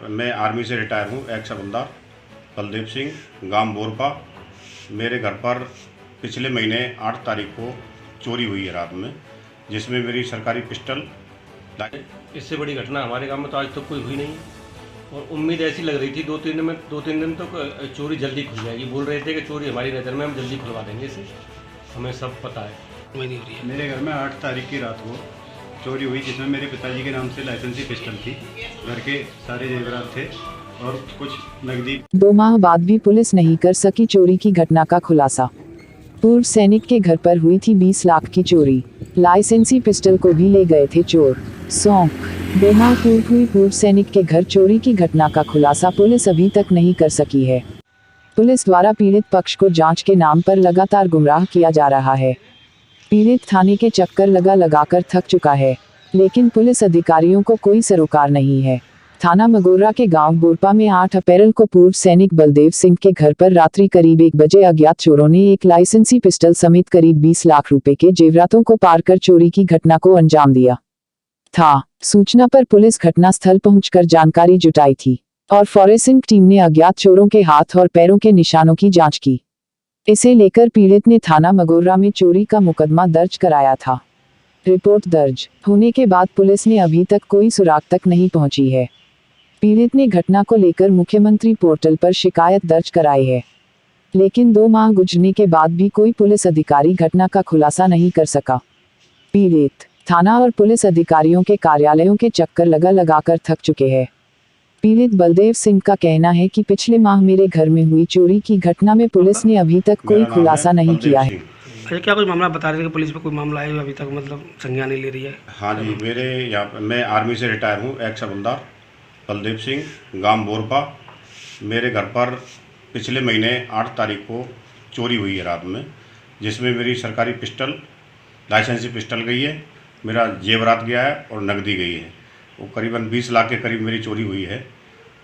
मैं आर्मी से रिटायर हूँ, एक्स हवलदार बलदेव सिंह, गांव बोरपा। मेरे घर पर पिछले महीने 8 तारीख को चोरी हुई है रात में, जिसमें मेरी सरकारी पिस्टल। इससे बड़ी घटना हमारे गांव में तो आज तक कोई हुई नहीं और उम्मीद ऐसी लग रही थी दो तीन दिन तक चोरी जल्दी खुल जाएगी। बोल रहे थे कि चोरी हमारी नज़र में, हम जल्दी खुलवा देंगे इसे, हमें सब पता है। मेरे घर में 8 तारीख की रात को चोरी हुई, जिसमें मेरे पिताजी के नाम से लाइसेंसी पिस्टल थी, घर के सारे जेवरात थे और कुछ नकदी। 2 माह बाद भी पुलिस नहीं कर सकी चोरी की घटना का खुलासा। पूर्व सैनिक के घर पर हुई थी 20 लाख की चोरी, लाइसेंसी पिस्टल को भी ले गए थे चोर। सौंक 2 माह पूर्व हुई पूर्व सैनिक के घर चोरी की घटना का खुलासा पुलिस अभी तक नहीं कर सकी है। पुलिस द्वारा पीड़ित पक्ष को जांच के नाम पर लगातार गुमराह किया जा रहा है। पीड़ित थाने के चक्कर लगाकर थक चुका है, लेकिन पुलिस अधिकारियों को कोई सरोकार नहीं है। थाना मगोरा के गांव बोरपा में 8 अप्रैल को पूर्व सैनिक बलदेव सिंह के घर पर रात्रि करीब 1 बजे अज्ञात चोरों ने एक लाइसेंसी पिस्टल समेत करीब 20 लाख रुपए के जेवरातों को पार कर चोरी की घटना को अंजाम दिया था। सूचना पर पुलिस घटनास्थल पहुंचकर जानकारी जुटाई थी और फॉरेंसिक टीम ने अज्ञात चोरों के हाथ और पैरों के निशानों की जांच की। इसे लेकर पीड़ित ने थाना मगोरा में चोरी का मुकदमा दर्ज कराया था। रिपोर्ट दर्ज होने के बाद पुलिस ने अभी तक कोई सुराग तक नहीं पहुंची है। पीड़ित ने घटना को लेकर मुख्यमंत्री पोर्टल पर शिकायत दर्ज कराई है, लेकिन 2 माह गुजरने के बाद भी कोई पुलिस अधिकारी घटना का खुलासा नहीं कर सका। पीड़ित थाना और पुलिस अधिकारियों के कार्यालयों के चक्कर लगाकर थक चुके हैं। पीड़ित बलदेव सिंह का कहना है कि पिछले माह मेरे घर में हुई चोरी की घटना में पुलिस ने अभी तक कोई खुलासा नहीं किया है। अच्छा, क्या कोई मामला बता रहे थे कि पुलिस पे कोई मामला है अभी तक, मतलब संज्ञान नहीं ले रही है? हाँ जी, मेरे यहाँ पर मैं आर्मी से रिटायर हूँ, एक्स हवलदार बलदेव सिंह, गांव बोरपा। मेरे घर पर पिछले महीने 8 तारीख को चोरी हुई है रात में, जिसमें मेरी सरकारी पिस्टल, लाइसेंसी पिस्टल गई है, मेरा जेवरात गया है और नकदी गई है। वो करीबन 20 लाख के करीब मेरी चोरी हुई है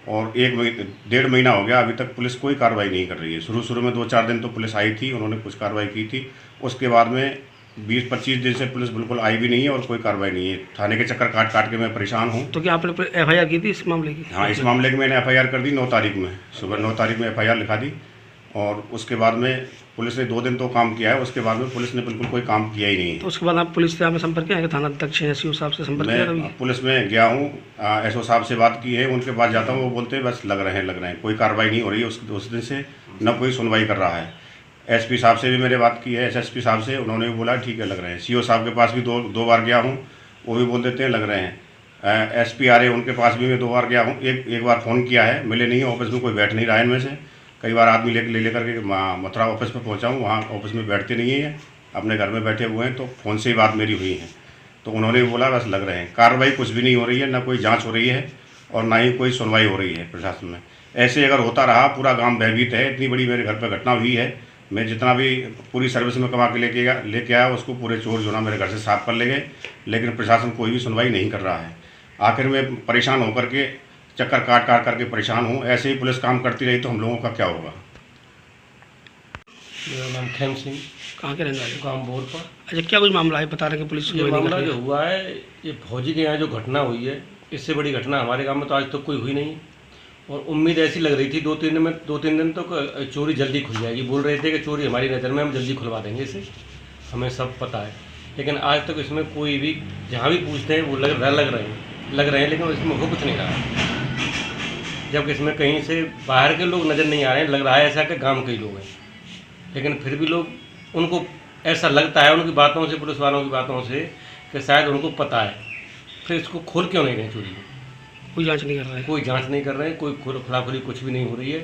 और 1-1.5 महीना हो गया, अभी तक पुलिस कोई कार्रवाई नहीं कर रही है। शुरू में 2-4 दिन तो पुलिस आई थी, उन्होंने कुछ कार्रवाई की थी। उसके बाद में 20-25 दिन से पुलिस बिल्कुल आई भी नहीं है और कोई कार्रवाई नहीं है। थाने के चक्कर काट के मैं परेशान हूँ। तो क्या आपने FIR की थी इस मामले की? हाँ, इस मामले की मैंने FIR कर दी 9 तारीख में, सुबह 9 तारीख में FIR लिखा दी और उसके बाद में पुलिस ने 2 दिन तो काम किया है, उसके बाद में पुलिस ने बिल्कुल कोई काम किया ही नहीं। तो उसके बाद आप पुलिस से संपर्क किया है? थाना अध्यक्ष SO साहब से संपर्क किया? मैं पुलिस में गया हूँ, SO साहब से बात की है, उनके पास जाता हूँ, वो बोलते हैं बस लग रहे हैं, कोई कार्रवाई नहीं हो रही है उस दिन से, न कोई सुनवाई कर रहा है। SP साहब से भी मैंने बात की है, SSP साहब से, उन्होंने भी बोला ठीक है लग रहे हैं। CO साहब के पास भी दो बार गया हूँ, वो भी बोल देते हैं लग रहे हैं। SP RA उनके पास भी मैं 2 बार गया हूँ, एक बार फ़ोन किया है, मिले नहीं, ऑफिस में कोई बैठ नहीं रहा है इनमें से। कई बार आदमी लेकर के मथुरा ऑफिस में पहुंचा हूँ, वहाँ ऑफिस में बैठते नहीं है, अपने घर में बैठे हुए हैं, तो फ़ोन से ही बात मेरी हुई है। तो उन्होंने भी बोला बस लग रहे हैं, कार्रवाई कुछ भी नहीं हो रही है, ना कोई जांच हो रही है और ना ही कोई सुनवाई हो रही है प्रशासन में। ऐसे अगर होता रहा, पूरा गांव भयभीत है। इतनी बड़ी मेरे घर पर घटना हुई है, मैं जितना भी पूरी सर्विस में कमा के लेके आया, उसको पूरे चोर जो ना मेरे घर से साफ कर ले गए, लेकिन प्रशासन कोई भी सुनवाई नहीं कर रहा है। आखिर में परेशान होकर के चक्कर काट करके परेशान हूँ। ऐसे ही पुलिस काम करती रही तो हम लोगों का क्या होगा। मेरा नाम खेम सिंह, कहाँ के रहने वाले? गांव बोरपा। अच्छा, क्या कोई मामला है बता रहे कि पुलिस? ये मामला जो हुआ है, ये फौजी के यहाँ जो घटना हुई है, इससे बड़ी घटना हमारे गांव में तो आज तक कोई हुई नहीं और उम्मीद ऐसी लग रही थी दो तीन दिन तक चोरी जल्दी खुल जाएगी। बोल रहे थे कि चोरी हमारी नज़र में, हम जल्दी खुलवा देंगे इसे, हमें सब पता है। लेकिन आज तक इसमें कोई भी, जहाँ भी पूछते हैं वो लग रहे हैं, लेकिन इसमें हो कुछ नहीं रहा। जबकि इसमें कहीं से बाहर के लोग नज़र नहीं आ रहे हैं, लग रहा है ऐसा कि गांव के ही लोग हैं, लेकिन फिर भी लोग, उनको ऐसा लगता है उनकी बातों से, पुलिस वालों की बातों से, कि शायद उनको पता है। फिर इसको खोल क्यों नहीं रहे चोरी को? कोई जांच नहीं कर रहा है? कोई जांच नहीं कर रहे हैं, कोई खुलाखुली कुछ भी नहीं हो रही है।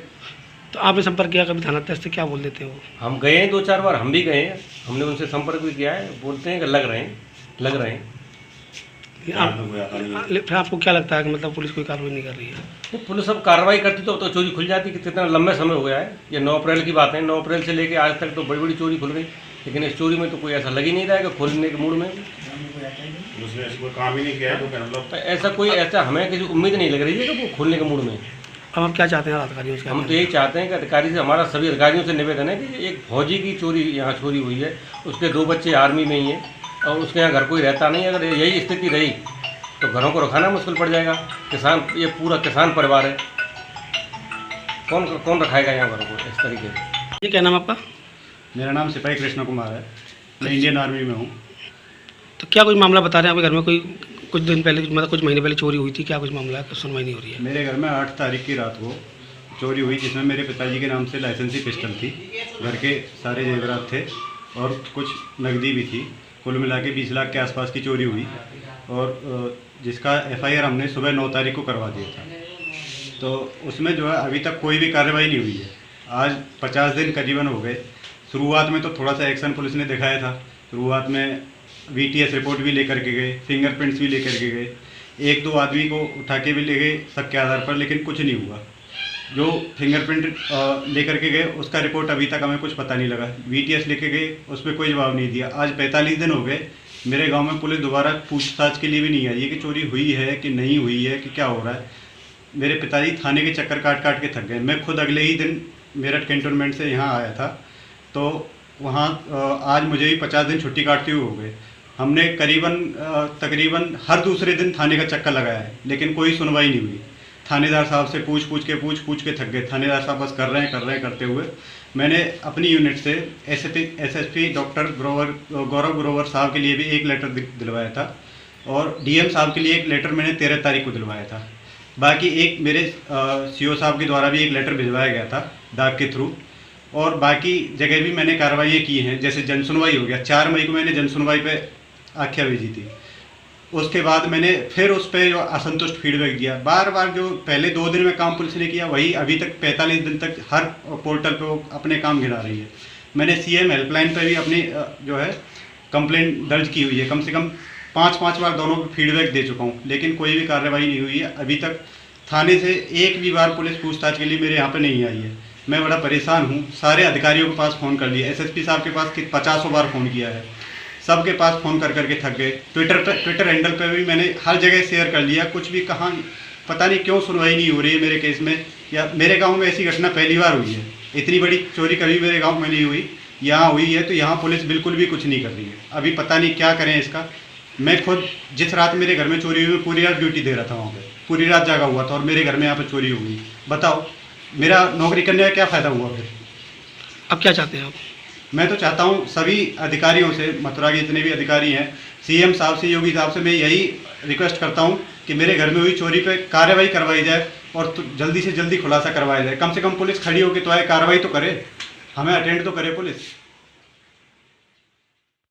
तो आपने संपर्क किया कभी थाना अध्यक्ष से? क्या बोल देते हो? हम गए हैं 2-4 बार, हम भी गए हैं, हमने उनसे संपर्क भी किया है, बोलते हैं कि लग रहे हैं। फिर आपको क्या लगता है कि मतलब पुलिस कोई कार्रवाई नहीं कर रही है? तो पुलिस अब कार्रवाई करती तो चोरी खुल जाती। कितना लंबे समय हो गया है, ये 9 अप्रैल की बात है, 9 अप्रैल से लेके आज तक तो बड़ी चोरी खुल गई, लेकिन इस चोरी में तो कोई ऐसा लग ही नहीं रहा है कि खोलने के मूड में कोई काम ही नहीं किया है। तो ऐसा हमें किसी उम्मीद नहीं लग रही है कि वो खोलने के मूड में। अब हम क्या चाहते हैं अधिकारियों से? हम तो यही चाहते हैं कि अधिकारी से, हमारा सभी अधिकारियों से निवेदन है कि एक फौजी की यहाँ चोरी हुई है, उसके 2 बच्चे आर्मी में ही हैं और उसके यहाँ घर कोई रहता नहीं। अगर यही स्थिति रही तो घरों को रखाना मुश्किल पड़ जाएगा। किसान, ये पूरा किसान परिवार है, कौन कौन रखाएगा यहाँ घरों को इस तरीके से। ये क्या नाम आपका? मेरा नाम सिपाही कृष्ण कुमार है, मैं इंडियन आर्मी में हूँ। तो क्या कोई मामला बता रहे हैं आपके घर में कोई कुछ दिन पहले, मतलब कुछ महीने पहले चोरी हुई थी, क्या कुछ मामला है, सुनवाई नहीं हो रही है? मेरे घर में 8 तारीख की रात को चोरी हुई, जिसमें मेरे पिताजी के नाम से लाइसेंसी पिस्टल थी, घर के सारे जेवरात थे और कुछ नकदी भी थी। कुल मिला के 20 लाख के आसपास की चोरी हुई और जिसका FIR हमने सुबह 9 तारीख को करवा दिया था। तो उसमें जो है अभी तक कोई भी कार्रवाई नहीं हुई है। आज 50 दिन करीबन हो गए। शुरुआत में तो थोड़ा सा एक्शन पुलिस ने दिखाया था। शुरुआत में VTS रिपोर्ट भी लेकर के गए, फिंगरप्रिंट्स भी लेकर के गए, 1-2 आदमी को उठा के भी ले गए शक के आधार पर, लेकिन कुछ नहीं हुआ। जो फिंगरप्रिंट लेकर के गए उसका रिपोर्ट अभी तक हमें कुछ पता नहीं लगा। VTS लेके गए, उस पर कोई जवाब नहीं दिया। आज 45 दिन हो गए, मेरे गांव में पुलिस दोबारा पूछताछ के लिए भी नहीं आई है कि चोरी हुई है कि नहीं हुई है कि क्या हो रहा है। मेरे पिताजी थाने के चक्कर काट काट के थक गए। मैं खुद अगले ही दिन मेरठ कैंटोनमेंट से यहाँ आया था, तो वहाँ आज मुझे भी 50 दिन छुट्टी काटते हुए हो गए। हमने तकरीबन हर दूसरे दिन थाने का चक्कर लगाया है, लेकिन कोई सुनवाई नहीं हुई। थानेदार साहब से पूछ पूछ के थक गए। थानेदार साहब बस कर रहे हैं करते हुए मैंने अपनी यूनिट से SSP डॉक्टर गौरव ग्रोवर साहब के लिए भी एक लेटर दिलवाया था और DM साहब के लिए एक लेटर मैंने 13 तारीख को दिलवाया था। बाकी एक मेरे CO साहब के द्वारा भी एक लेटर भिजवाया गया था डाक के थ्रू, और बाकी जगह भी मैंने कार्रवाइयाँ की हैं। जैसे जनसुनवाई हो गया, 4 मई को मैंने जनसुनवाई पे आख्या भेजी थी। उसके बाद मैंने फिर उस पर जो असंतुष्ट फीडबैक दिया। बार बार जो पहले 2 दिन में काम पुलिस ने किया, वही अभी तक 45 दिन तक हर पोर्टल पे वो अपने काम गिना रही है। मैंने CM हेल्पलाइन पर भी अपनी जो है कंप्लेंट दर्ज की हुई है। कम से कम 5 बार दोनों पे फीडबैक दे चुका हूँ, लेकिन कोई भी कार्रवाई नहीं हुई है। अभी तक थाने से एक भी बार पुलिस पूछताछ के लिए मेरे यहाँ पर नहीं आई है। मैं बड़ा परेशान हूँ। सारे अधिकारियों के पास फ़ोन कर लिया, SSP साहब के पास 50 बार फ़ोन किया है, सबके पास फ़ोन कर करके थक गए। ट्विटर हैंडल पे भी मैंने हर जगह शेयर कर लिया, कुछ भी कहाँ पता नहीं क्यों सुनवाई नहीं हो रही है मेरे केस में। या मेरे गांव में ऐसी घटना पहली बार हुई है। इतनी बड़ी चोरी कभी मेरे गांव में नहीं हुई, यहाँ हुई है। तो यहाँ पुलिस बिल्कुल भी कुछ नहीं कर रही है। अभी पता नहीं क्या करें इसका। मैं खुद जिस रात मेरे घर में चोरी हुई, पूरी रात ड्यूटी दे रहा था वहाँ पर, पूरी रात जागा हुआ था और मेरे घर में यहाँ पर चोरी हो गई। बताओ मेरा नौकरी करने का क्या फ़ायदा हुआ फिर? अब क्या चाहते हैं आप? मैं तो चाहता हूँ सभी अधिकारियों से, मथुरा के जितने भी अधिकारी हैं, CM साहब से, योगी साहब से मैं यही रिक्वेस्ट करता हूँ कि मेरे घर में हुई चोरी पे कार्रवाई करवाई जाए और तो जल्दी से जल्दी खुलासा करवाया जाए। कम से कम पुलिस खड़ी होकर तो आए, कार्रवाई तो करे, हमें अटेंड तो करे पुलिस।